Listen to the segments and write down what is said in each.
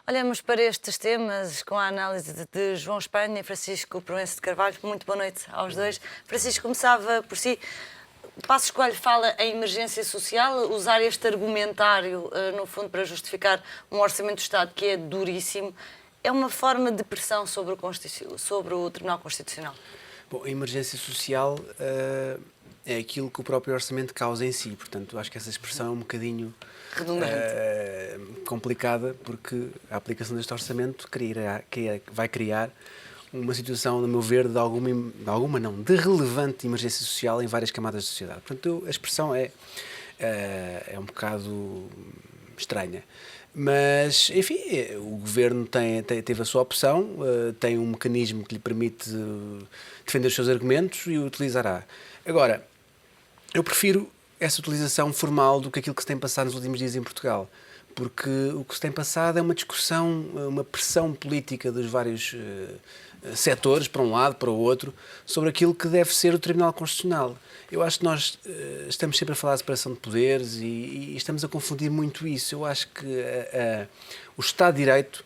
Olhamos para estes temas com a análise de João Espanha e Francisco Proença de Carvalho. Muito boa noite aos dois. Francisco, começava por si. Passos Coelho fala em emergência social, usar este argumentário, no fundo, para justificar um orçamento do Estado que é duríssimo, é uma forma de pressão sobre o Tribunal Constitucional? Bom, a emergência social é aquilo que o próprio orçamento causa em si, portanto, acho que essa expressão é um bocadinho complicada, porque a aplicação deste orçamento vai criar uma situação, no meu ver, de relevante emergência social em várias camadas da sociedade. Portanto, a expressão é um bocado estranha. Mas, enfim, o Governo teve a sua opção, tem um mecanismo que lhe permite defender os seus argumentos e o utilizará. Agora, eu prefiro essa utilização formal do que aquilo que se tem passado nos últimos dias em Portugal, porque o que se tem passado é uma discussão, uma pressão política dos vários setores, para um lado, para o outro, sobre aquilo que deve ser o Tribunal Constitucional. Eu acho que nós estamos sempre a falar de separação de poderes e estamos a confundir muito isso. Eu acho que o Estado de Direito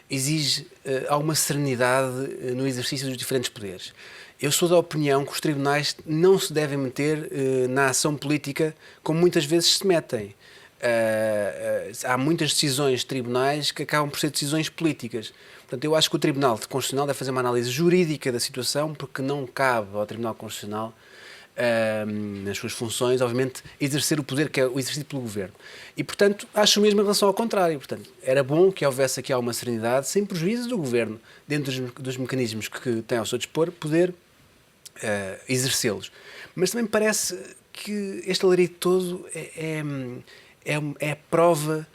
exige alguma serenidade no exercício dos diferentes poderes. Eu sou da opinião que os tribunais não se devem meter na ação política como muitas vezes se metem. Há muitas decisões de tribunais que acabam por ser decisões políticas. Portanto, eu acho que o Tribunal Constitucional deve fazer uma análise jurídica da situação, porque não cabe ao Tribunal Constitucional, nas suas funções, obviamente, exercer o poder que é o exercido pelo Governo. E, portanto, acho mesmo em relação ao contrário. Portanto, era bom que houvesse aqui alguma serenidade, sem prejuízo do Governo, dentro dos mecanismos que tem ao seu dispor, poder exercê-los. Mas também me parece que este alarido todo é prova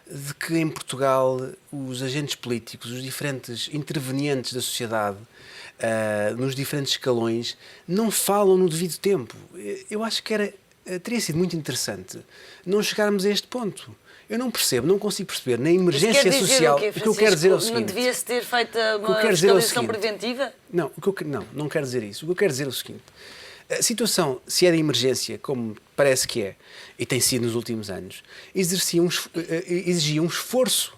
de que em Portugal os agentes políticos, os diferentes intervenientes da sociedade, nos diferentes escalões, não falam no devido tempo. Eu acho que teria sido muito interessante não chegarmos a este ponto. Eu não consigo perceber na emergência social. O que eu quero dizer é o seguinte. Não devia-se ter feito uma fiscalização preventiva? Não quero dizer isso. O que eu quero dizer é o seguinte. A situação, se é de emergência, como parece que é, e tem sido nos últimos anos, exigia um esforço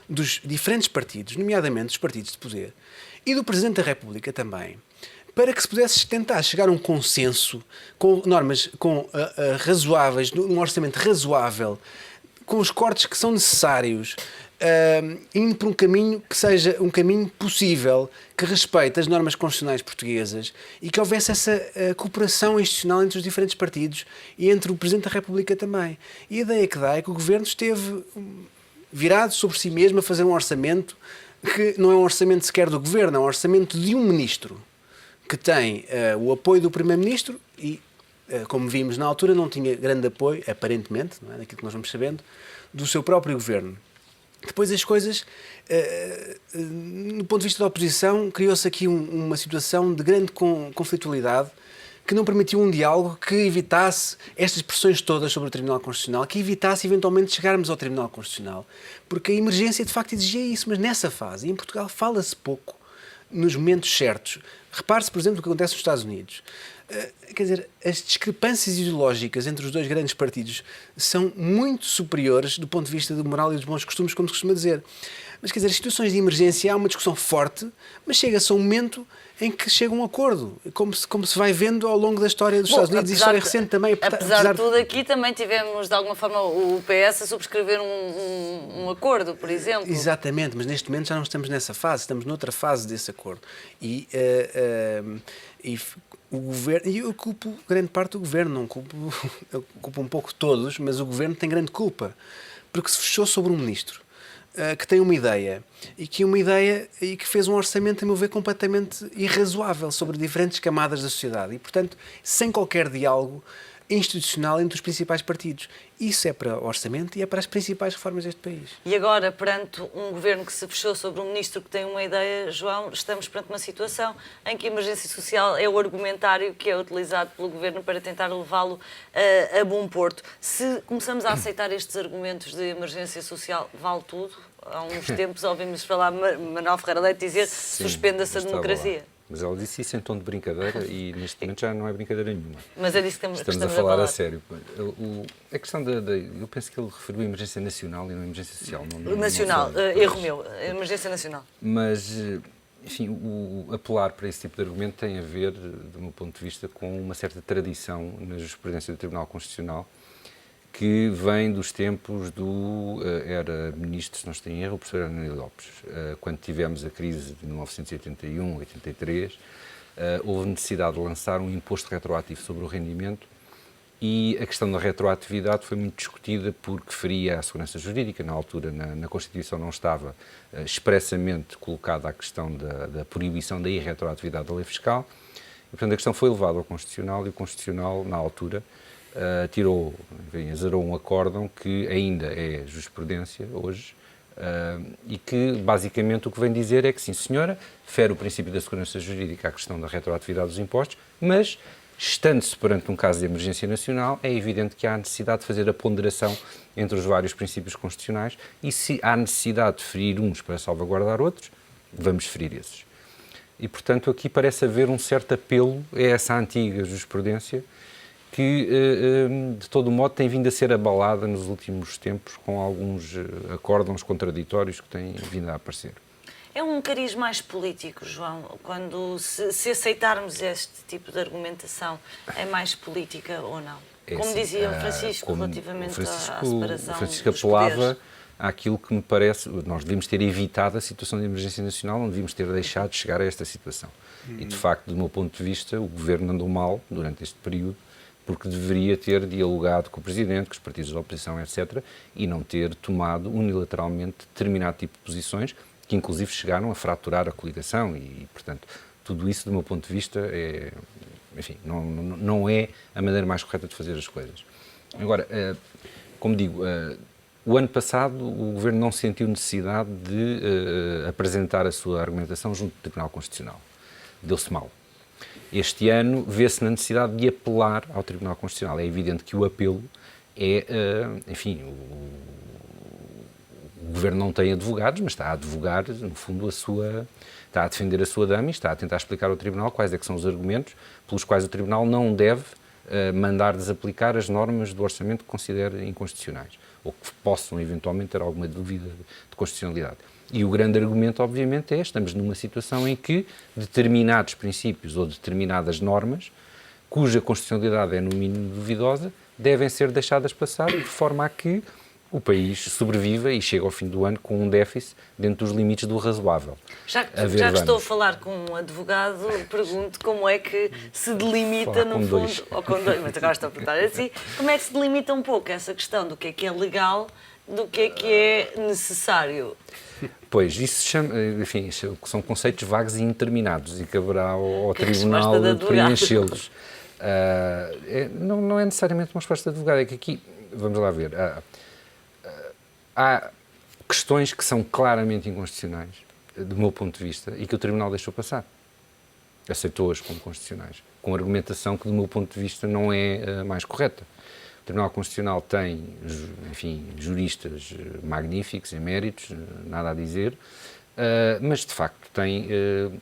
dos diferentes partidos, nomeadamente dos partidos de poder, e do Presidente da República também, para que se pudesse tentar chegar a um consenso com normas razoáveis, num orçamento razoável, com os cortes que são necessários, indo por um caminho que seja um caminho possível, que respeite as normas constitucionais portuguesas e que houvesse essa cooperação institucional entre os diferentes partidos e entre o Presidente da República também. E a ideia que dá é que o Governo esteve virado sobre si mesmo a fazer um orçamento que não é um orçamento sequer do Governo, é um orçamento de um Ministro que tem o apoio do Primeiro-Ministro e, como vimos na altura, não tinha grande apoio, aparentemente, não é, daquilo que nós vamos sabendo, do seu próprio Governo. Depois as coisas, no ponto de vista da oposição, criou-se aqui uma situação de grande conflitualidade que não permitiu um diálogo que evitasse estas pressões todas sobre o Tribunal Constitucional, que evitasse eventualmente chegarmos ao Tribunal Constitucional. Porque a emergência de facto exigia isso, mas nessa fase, em Portugal, fala-se pouco nos momentos certos. Repare-se, por exemplo, o que acontece nos Estados Unidos. Quer dizer, as discrepâncias ideológicas entre os dois grandes partidos são muito superiores do ponto de vista do moral e dos bons costumes, como se costuma dizer. Mas, quer dizer, as situações de emergência há uma discussão forte, mas chega-se a um momento em que chega um acordo, como se vai vendo ao longo da história dos Estados Unidos e história recente também. Apesar de tudo, aqui também tivemos, de alguma forma, o PS a subscrever um acordo, por exemplo. Exatamente, mas neste momento já não estamos nessa fase, estamos noutra fase desse acordo. E o Governo, e eu culpo grande parte do Governo, eu culpo um pouco todos, mas o Governo tem grande culpa, porque se fechou sobre um Ministro que tem uma ideia e que fez um orçamento, a meu ver, completamente irrazoável sobre diferentes camadas da sociedade e, portanto, sem qualquer diálogo institucional entre os principais partidos. Isso é para o orçamento e é para as principais reformas deste país. E agora, perante um governo que se fechou sobre um ministro que tem uma ideia, João, estamos perante uma situação em que a emergência social é o argumentário que é utilizado pelo governo para tentar levá-lo a bom porto. Se começamos a aceitar estes argumentos de emergência social, vale tudo? Há uns tempos ouvimos falar Manuel Ferreira Leite dizer suspenda-se a democracia. Mas ela disse isso em tom de brincadeira e neste momento já não é brincadeira nenhuma. Mas é disso que Estamos a falar a sério. A questão eu penso que ele referiu a emergência nacional e não a emergência social. Nacional, não sei. erro meu, emergência nacional. Mas, enfim, o apelar para esse tipo de argumento tem a ver, do meu ponto de vista, com uma certa tradição na jurisprudência do Tribunal Constitucional que vem dos tempos era ministro, se não estou em erro, o professor Hernani Lopes. Quando tivemos a crise de 1981, 83, houve necessidade de lançar um imposto retroativo sobre o rendimento e a questão da retroatividade foi muito discutida porque feria a segurança jurídica. Na altura, na Constituição não estava expressamente colocada a questão da proibição da irretroatividade da lei fiscal. E, portanto, a questão foi levada ao Constitucional e o Constitucional, na altura, azarou um acórdão que ainda é jurisprudência hoje e que, basicamente, o que vem dizer é que, sim, senhora, fere o princípio da segurança jurídica à questão da retroatividade dos impostos, mas, estando-se perante um caso de emergência nacional, é evidente que há necessidade de fazer a ponderação entre os vários princípios constitucionais e, se há necessidade de ferir uns para salvaguardar outros, vamos ferir esses. E, portanto, aqui parece haver um certo apelo a essa antiga jurisprudência que, de todo modo, tem vindo a ser abalada nos últimos tempos com alguns acórdãos contraditórios que têm vindo a aparecer. É um cariz mais político, João, quando se aceitarmos este tipo de argumentação, é mais política ou não? Como dizia o Francisco relativamente à separação o Francisco dos apelava poderes. àquilo que me parece, nós devíamos ter evitado a situação de emergência nacional, não devíamos ter deixado de chegar a esta situação. E, de facto, do meu ponto de vista, o Governo andou mal durante este período, porque deveria ter dialogado com o Presidente, com os partidos da oposição, etc., e não ter tomado unilateralmente determinado tipo de posições, que inclusive chegaram a fraturar a coligação e, portanto, tudo isso, do meu ponto de vista, enfim, não é a maneira mais correta de fazer as coisas. Agora, como digo, o ano passado o Governo não sentiu necessidade de apresentar a sua argumentação junto do Tribunal Constitucional. Deu-se mal. Este ano vê-se na necessidade de apelar ao Tribunal Constitucional. É evidente que o apelo é, enfim, o Governo não tem advogados, mas está a advogar, no fundo, está a defender a sua dama e está a tentar explicar ao Tribunal quais é que são os argumentos pelos quais o Tribunal não deve mandar desaplicar as normas do orçamento que considera inconstitucionais ou que possam, eventualmente, ter alguma dúvida de constitucionalidade. E o grande argumento, obviamente, estamos numa situação em que determinados princípios ou determinadas normas, cuja constitucionalidade é, no mínimo, duvidosa, devem ser deixadas passar de forma a que o país sobreviva e chegue ao fim do ano com um déficit dentro dos limites do razoável. Já que estou a falar com um advogado, pergunto como é que se delimita, no fundo, ou com dois, mas agora estou a perguntar assim, como é que se delimita um pouco essa questão do que é legal, do que é necessário? Pois, isso chama, enfim, são conceitos vagos e indeterminados e caberá ao Tribunal preenchê-los. Não é necessariamente uma resposta de advogado, é que aqui, vamos lá ver, há questões que são claramente inconstitucionais, do meu ponto de vista, e que o Tribunal deixou passar. Aceitou-as como constitucionais, com argumentação que, do meu ponto de vista, não é a mais correta. O Tribunal Constitucional tem, enfim, juristas magníficos, eméritos, nada a dizer, mas, de facto, tem,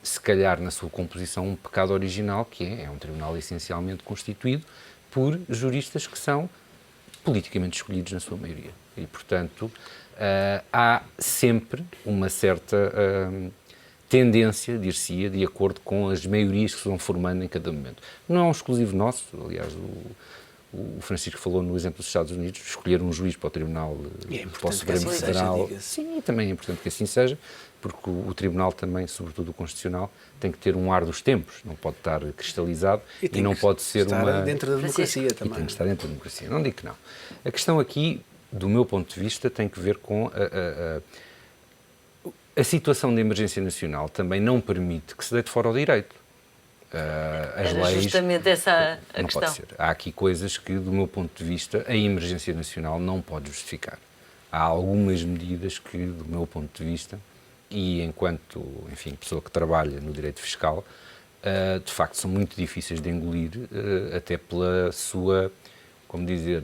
se calhar, na sua composição, um pecado original, que é um tribunal essencialmente constituído por juristas que são politicamente escolhidos na sua maioria. E, portanto, há sempre uma certa tendência, dir-se-ia, de acordo com as maiorias que se vão formando em cada momento. Não é um exclusivo nosso, aliás, o Francisco falou no exemplo dos Estados Unidos, escolher um juiz para o Tribunal, para o Supremo Federal. Sim, também é importante que assim seja, porque o Tribunal também, sobretudo o Constitucional, tem que ter um ar dos tempos, não pode estar cristalizado e não pode ser estar dentro da democracia também. E tem que estar dentro da democracia, não digo que não. A questão aqui, do meu ponto de vista, tem que ver com a situação de emergência nacional também não permite que se deite fora o direito. As leis, justamente essa a não questão. Pode ser. Há aqui coisas que, do meu ponto de vista, a emergência nacional não pode justificar. Há algumas medidas que, do meu ponto de vista, e enquanto, enfim, pessoa que trabalha no direito fiscal, de facto são muito difíceis de engolir, até pela sua, como dizer,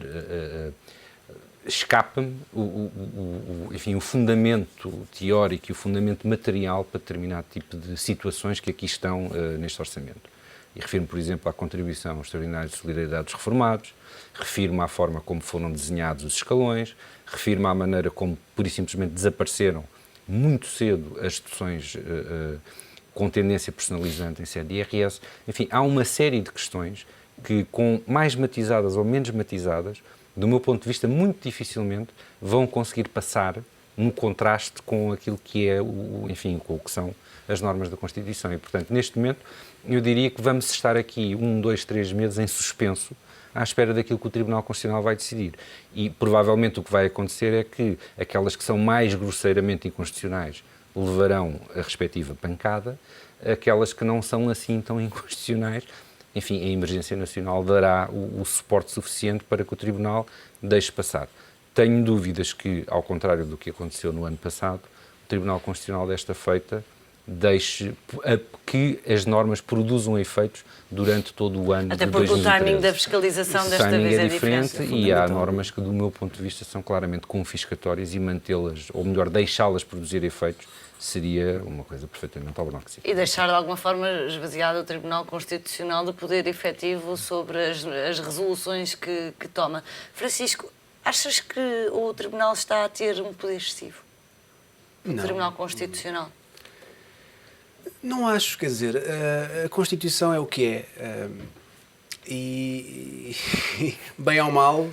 escapa-me enfim, o fundamento teórico e o fundamento material para determinado tipo de situações que aqui estão neste orçamento. E refiro-me, por exemplo, à contribuição extraordinária de solidariedade dos reformados, refiro-me à forma como foram desenhados os escalões, refiro-me à maneira como, pura e simplesmente, desapareceram muito cedo as deduções com tendência personalizante em sede de IRS. Enfim, há uma série de questões que, com mais matizadas ou menos matizadas, do meu ponto de vista, muito dificilmente vão conseguir passar no contraste com aquilo que é, enfim, com o que são as normas da Constituição. E, portanto, neste momento, eu diria que vamos estar aqui 1, 2, 3 meses em suspenso à espera daquilo que o Tribunal Constitucional vai decidir. E, provavelmente, o que vai acontecer é que aquelas que são mais grosseiramente inconstitucionais levarão a respectiva pancada, aquelas que não são assim tão inconstitucionais, enfim, a emergência nacional dará o suporte suficiente para que o Tribunal deixe passar. Tenho dúvidas que, ao contrário do que aconteceu no ano passado, o Tribunal Constitucional desta feita deixe que as normas produzam efeitos durante todo o ano até de 2013. Até porque o timing da fiscalização desta vez é diferente e há normas que, do meu ponto de vista, são claramente confiscatórias e mantê-las, ou melhor, deixá-las produzir efeitos, seria uma coisa perfeitamente obnoxiva. E deixar de alguma forma esvaziado o Tribunal Constitucional do poder efetivo sobre as resoluções que toma. Francisco, achas que o Tribunal está a ter um poder excessivo? O Tribunal Constitucional? Não acho, quer dizer, a Constituição é o que é. E bem ou mal,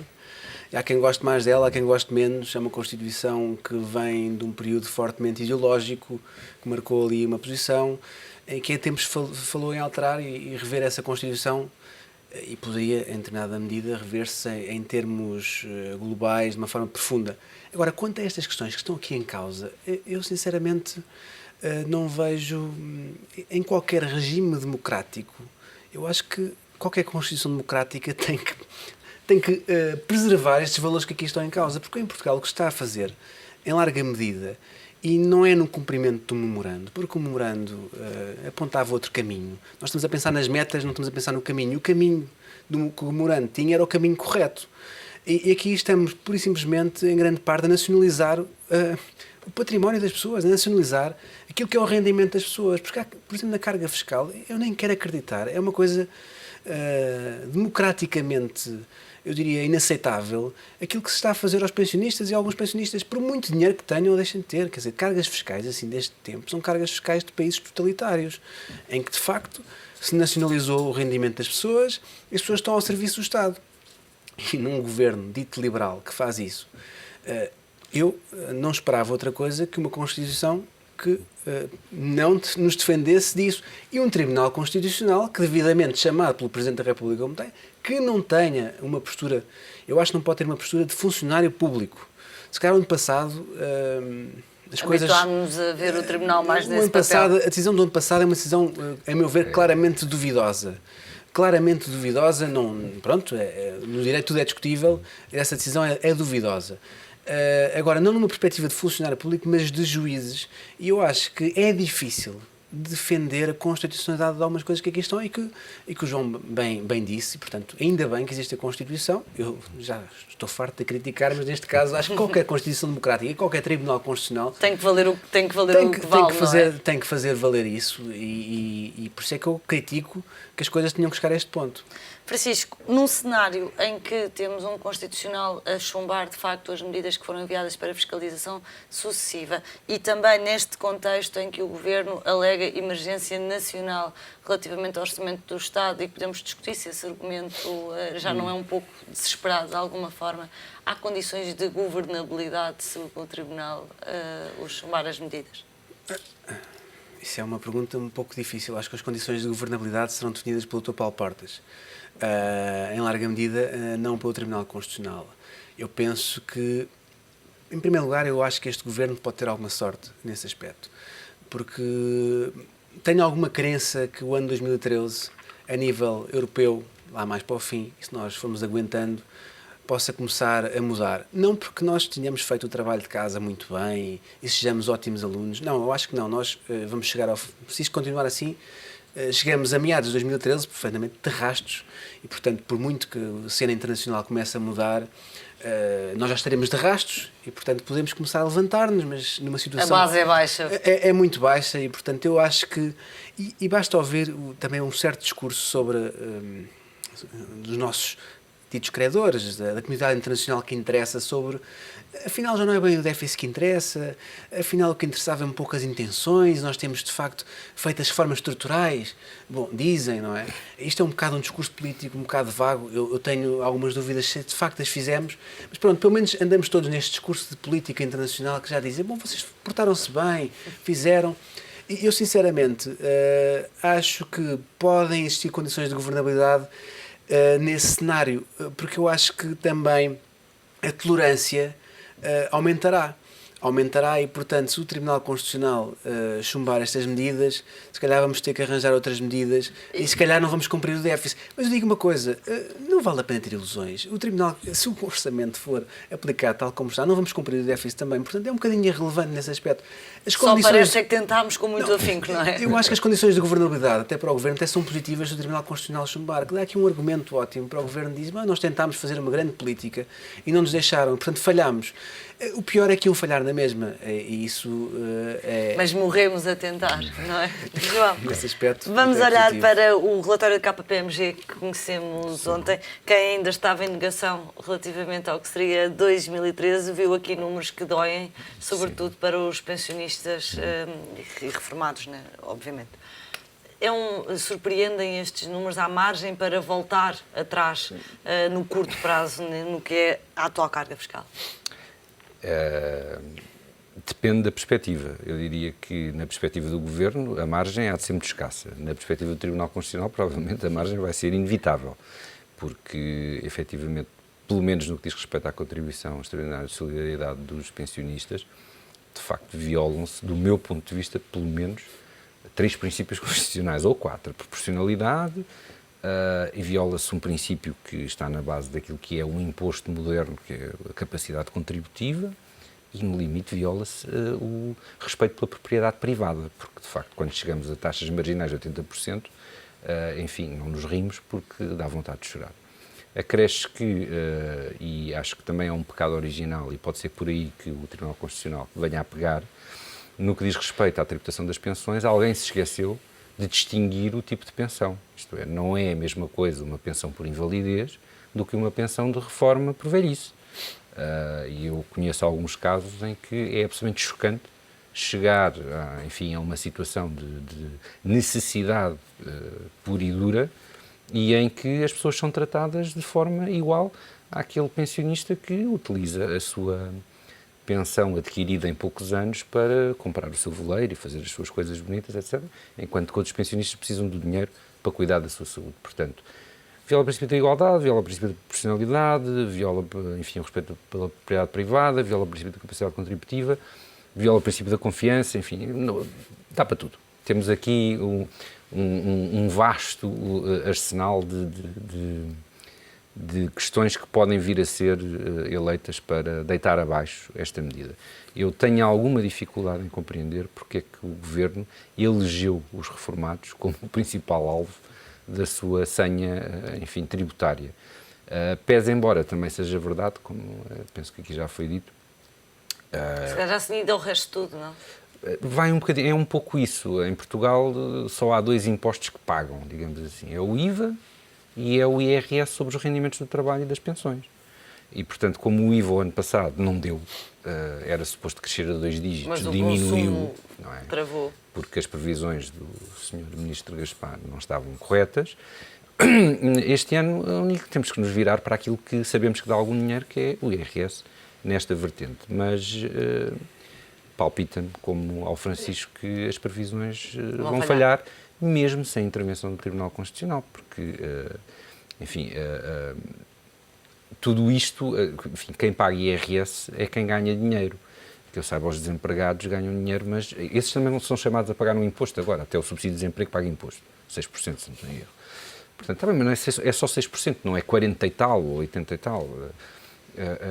há quem goste mais dela, há quem goste menos. É uma Constituição que vem de um período fortemente ideológico, que marcou ali uma posição, em que há tempos falou em alterar e rever essa Constituição, e poderia, em determinada medida, rever-se em termos globais, de uma forma profunda. Agora, quanto a estas questões que estão aqui em causa, eu sinceramente não vejo, em qualquer regime democrático, eu acho que qualquer Constituição democrática tem que preservar estes valores que aqui estão em causa, porque em Portugal o que está a fazer, em larga medida, e não é no cumprimento do memorando, porque o memorando apontava outro caminho. Nós estamos a pensar nas metas, não estamos a pensar no caminho. O caminho que o memorando tinha era o caminho correto. E aqui estamos, pura e simplesmente, em grande parte, a nacionalizar o património das pessoas, a nacionalizar aquilo que é o rendimento das pessoas. Porque, por exemplo, na carga fiscal, eu nem quero acreditar, é uma coisa democraticamente, eu diria, inaceitável, aquilo que se está a fazer aos pensionistas, e alguns pensionistas, por muito dinheiro que tenham ou deixem de ter. Quer dizer, cargas fiscais, assim, deste tempo, são cargas fiscais de países totalitários, em que, de facto, se nacionalizou o rendimento das pessoas e as pessoas estão ao serviço do Estado. E num governo dito liberal que faz isso, eu não esperava outra coisa que uma Constituição que não nos defendesse disso. E um Tribunal Constitucional que, devidamente chamado pelo Presidente da República como tem, que não tenha uma postura, eu acho que não pode ter uma postura de funcionário público. Se calhar, ano passado, as coisas... Habituámos-nos a ver o Tribunal mais nesse papel. A papel. decisão do ano passado é uma decisão, a meu ver, claramente duvidosa. Claramente duvidosa, não, pronto, no direito tudo é discutível, essa decisão é duvidosa. Agora, não numa perspectiva de funcionário público, mas de juízes, e eu acho que é difícil defender a constitucionalidade de algumas coisas que aqui estão e que o João bem disse, e, portanto, ainda bem que existe a Constituição. Eu já estou farto de criticar, mas neste caso acho que qualquer Constituição democrática e qualquer Tribunal Constitucional tem que valer o que vale, tem que fazer valer isso, e por isso é que eu critico que as coisas tenham que chegar a este ponto. Francisco, num cenário em que temos um Constitucional a chumbar, de facto, as medidas que foram enviadas para fiscalização sucessiva, e também neste contexto em que o Governo alega emergência nacional relativamente ao orçamento do Estado, e podemos discutir se esse argumento já não é um pouco desesperado de alguma forma, há condições de governabilidade se o Tribunal o chumbar as medidas? Isso é uma pergunta um pouco difícil. Acho que as condições de governabilidade serão definidas pelo Dr. Paulo Portas. Em larga medida, não pelo Tribunal Constitucional. Eu penso que, em primeiro lugar, eu acho que este governo pode ter alguma sorte nesse aspecto, porque tenho alguma crença que o ano 2013, a nível europeu, lá mais para o fim, e se nós formos aguentando, possa começar a mudar. Não porque nós tenhamos feito o trabalho de casa muito bem e sejamos ótimos alunos. Não, eu acho que não. Nós vamos chegar se isto continuar assim, chegamos a meados de 2013 perfeitamente de rastos, e, portanto, por muito que a cena internacional comece a mudar, nós já estaremos de rastos e, portanto, podemos começar a levantar-nos, mas numa situação... A base é baixa. É muito baixa e, portanto, eu acho que... E basta ouvir também um certo discurso sobre dos nossos ditos credores, da comunidade internacional que interessa sobre... Afinal, já não é bem o déficit que interessa, afinal, o que interessava é um pouco as intenções, nós temos, de facto, feito as reformas estruturais. Bom, dizem, não é? Isto é um bocado um discurso político, um bocado vago, eu tenho algumas dúvidas se de facto as fizemos, mas pronto, pelo menos andamos todos neste discurso de política internacional que já dizem, bom, vocês portaram-se bem, fizeram... E eu, sinceramente, acho que podem existir condições de governabilidade nesse cenário, porque eu acho que também a tolerância aumentará e, portanto, se o Tribunal Constitucional chumbar estas medidas, se calhar vamos ter que arranjar outras medidas e se calhar não vamos cumprir o déficit. Mas eu digo uma coisa, não vale a pena ter ilusões. O Tribunal, se o orçamento for aplicado tal como está, não vamos cumprir o déficit também. Portanto, é um bocadinho irrelevante nesse aspecto. Só parece que tentámos com muito afinco, não é? Eu acho que as condições de governabilidade, até para o Governo, até são positivas do Tribunal Constitucional chumbar, que dá aqui um argumento ótimo para o Governo, diz, nós tentámos fazer uma grande política e não nos deixaram, portanto falhámos. O pior é que iam falhar na mesma, e isso é... Mas morremos a tentar, não é? João, nesse aspecto, vamos é olhar positivo. para o relatório da KPMG que conhecemos ontem. Quem ainda estava em negação relativamente ao que seria 2013 viu aqui números que doem, sobretudo para os pensionistas e reformados, né? Obviamente. Surpreendem estes números à margem para voltar atrás no curto prazo no que é a atual carga fiscal? Depende da perspectiva. Eu diria que na perspectiva do Governo a margem há de ser muito escassa. Na perspectiva do Tribunal Constitucional provavelmente a margem vai ser inevitável, porque efetivamente, pelo menos no que diz respeito à contribuição extraordinária de solidariedade dos pensionistas, de facto violam-se, do meu ponto de vista, pelo menos 3 princípios constitucionais, ou 4. A proporcionalidade, e viola-se um princípio que está na base daquilo que é um imposto moderno, que é a capacidade contributiva, e no limite viola-se o respeito pela propriedade privada, porque de facto quando chegamos a taxas marginais de 80%, enfim, não nos rimos porque dá vontade de chorar. Acresce que, e acho que também é um pecado original, e pode ser por aí que o Tribunal Constitucional venha a pegar, no que diz respeito à tributação das pensões, alguém se esqueceu de distinguir o tipo de pensão. Isto é, não é a mesma coisa uma pensão por invalidez do que uma pensão de reforma por velhice. E eu conheço alguns casos em que é absolutamente chocante chegar, enfim, a uma situação de necessidade pura e dura e em que as pessoas são tratadas de forma igual àquele pensionista que utiliza a sua pensão adquirida em poucos anos para comprar o seu veleiro e fazer as suas coisas bonitas, etc., enquanto que outros pensionistas precisam do dinheiro para cuidar da sua saúde. Portanto, viola o princípio da igualdade, viola o princípio da proporcionalidade, viola, enfim, o respeito pela propriedade privada, viola o princípio da capacidade contributiva, viola o princípio da confiança, enfim, dá para tudo. Temos aqui um vasto arsenal de questões que podem vir a ser eleitas para deitar abaixo esta medida. Eu tenho alguma dificuldade em compreender porque é que o Governo elegeu os reformados como o principal alvo da sua senha, enfim, tributária. Pese embora também seja verdade, como penso que aqui já foi dito... Se calhar já se lhe deu o resto de tudo, não? Vai um bocadinho, é um pouco isso. Em Portugal só há 2 impostos que pagam, digamos assim. É o IVA e é o IRS sobre os rendimentos do trabalho e das pensões. E, portanto, como o IVA o ano passado não deu, era suposto crescer a 2 dígitos, mas diminuiu, não é? Travou. Porque as previsões do Sr. Ministro Gaspar não estavam corretas. Este ano, o único que temos que nos virar para aquilo que sabemos que dá algum dinheiro, que é o IRS, nesta vertente. Mas palpita-me, como ao Francisco, que as previsões vão falhar, mesmo sem intervenção do Tribunal Constitucional, porque, enfim, tudo isto, enfim, quem paga IRS é quem ganha dinheiro. Que eu saiba, os desempregados ganham dinheiro, mas esses também não são chamados a pagar um imposto agora, até o subsídio de desemprego paga imposto, 6%, se não tenho erro. Portanto, também, mas não é só 6%, não é 40 e tal ou 80 e tal.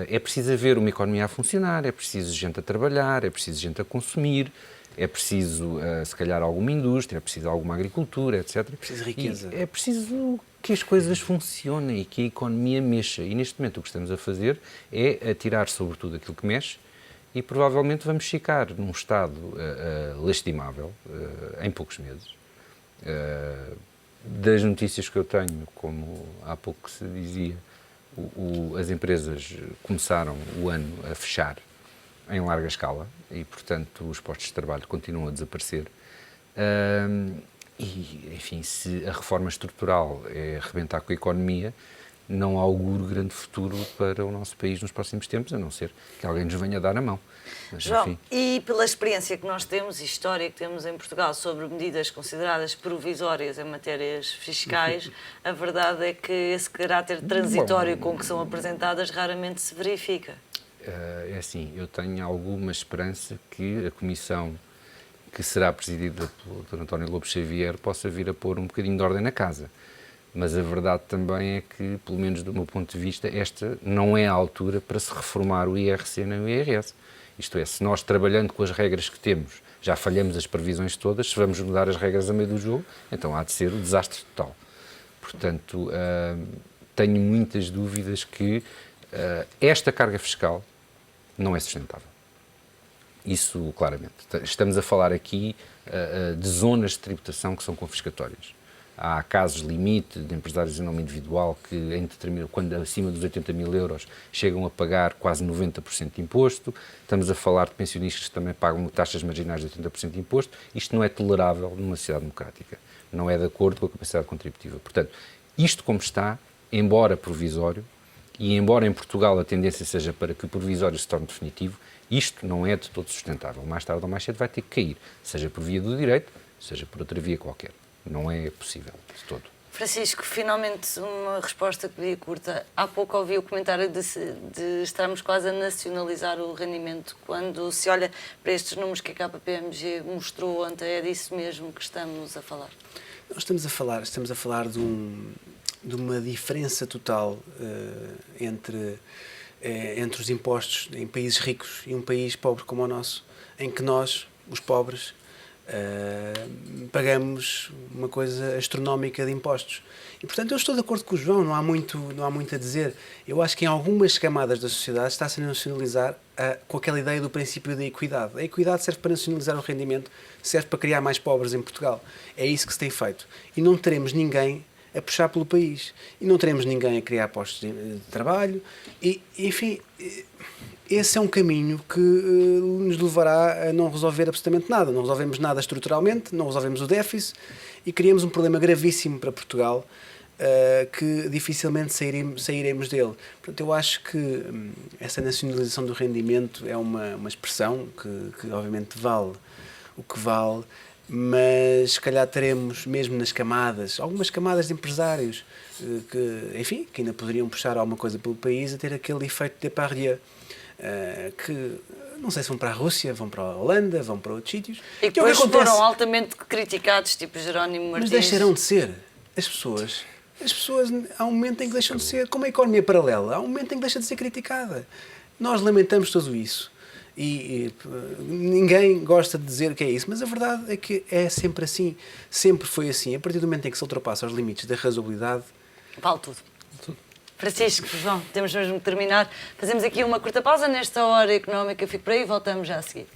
É preciso haver uma economia a funcionar, é preciso gente a trabalhar, é preciso gente a consumir, é preciso, se calhar, alguma indústria, é preciso alguma agricultura, etc. É preciso riqueza. E é preciso que as coisas funcionem e que a economia mexa. E neste momento o que estamos a fazer é atirar sobre tudo aquilo que mexe e provavelmente vamos ficar num estado lastimável em poucos meses. Das notícias que eu tenho, como há pouco se dizia, as empresas começaram o ano a fechar em larga escala e, portanto, os postos de trabalho continuam a desaparecer. E, enfim, se a reforma estrutural é arrebentar com a economia, não auguro grande futuro para o nosso país nos próximos tempos, a não ser que alguém nos venha dar a mão. Mas, João, enfim. e pela experiência que nós temos e história que temos em Portugal sobre medidas consideradas provisórias em matérias fiscais, a verdade é que esse caráter transitório com que são apresentadas raramente se verifica. É assim, eu tenho alguma esperança que a comissão que será presidida pelo Dr. António Lobo Xavier possa vir a pôr um bocadinho de ordem na casa. Mas a verdade também é que, pelo menos do meu ponto de vista, esta não é a altura para se reformar o IRC nem o IRS. Isto é, se nós, trabalhando com as regras que temos, já falhamos as previsões todas, se vamos mudar as regras a meio do jogo, então há de ser o desastre total. Portanto, tenho muitas dúvidas que esta carga fiscal não é sustentável. Isso, claramente. Estamos a falar aqui de zonas de tributação que são confiscatórias. Há casos limite de empresários em nome individual que, quando acima dos 80 mil euros, chegam a pagar quase 90% de imposto. Estamos a falar de pensionistas que também pagam taxas marginais de 80% de imposto. Isto não é tolerável numa sociedade democrática. Não é de acordo com a capacidade contributiva. Portanto, isto como está, embora provisório, e embora em Portugal a tendência seja para que o provisório se torne definitivo, isto não é de todo sustentável. Mais tarde ou mais cedo vai ter que cair, seja por via do direito, seja por outra via qualquer. Não é possível de todo. Francisco, finalmente uma resposta que diria curta. Há pouco ouvi o comentário de estarmos quase a nacionalizar o rendimento. Quando se olha para estes números que a KPMG mostrou ontem, é disso mesmo que estamos a falar? Nós estamos a falar de uma diferença total entre os impostos em países ricos e um país pobre como o nosso, em que nós, os pobres, pagamos uma coisa astronómica de impostos. E, portanto, eu estou de acordo com o João, não há muito a dizer. Eu acho que em algumas camadas da sociedade está-se a nacionalizar com aquela ideia do princípio da equidade. A equidade serve para nacionalizar o rendimento, serve para criar mais pobres em Portugal. É isso que se tem feito. E não teremos ninguém a puxar pelo país. E não teremos ninguém a criar postos de trabalho. E, enfim, esse é um caminho que nos levará a não resolver absolutamente nada. Não resolvemos nada estruturalmente, não resolvemos o déficit e criamos um problema gravíssimo para Portugal que dificilmente sairemos dele. Portanto, eu acho que essa nacionalização do rendimento é uma expressão que obviamente vale o que vale, mas se calhar teremos mesmo nas camadas, algumas camadas de empresários que ainda poderiam puxar alguma coisa pelo país a ter aquele efeito de Depardieu. Que não sei se vão para a Rússia, vão para a Holanda, vão para outros sítios. E depois foram altamente criticados, tipo Jerónimo Martins. Mas deixarão de ser. As pessoas, há um momento em que deixam de ser, como a economia paralela, há um momento em que deixa de ser criticada. Nós lamentamos tudo isso. E ninguém gosta de dizer que é isso, mas a verdade é que é sempre assim. Sempre foi assim. A partir do momento em que se ultrapassa os limites da razoabilidade... Vale tudo. Francisco, João, temos mesmo que terminar. Fazemos aqui uma curta pausa nesta hora económica. Fico por aí e voltamos já a seguir.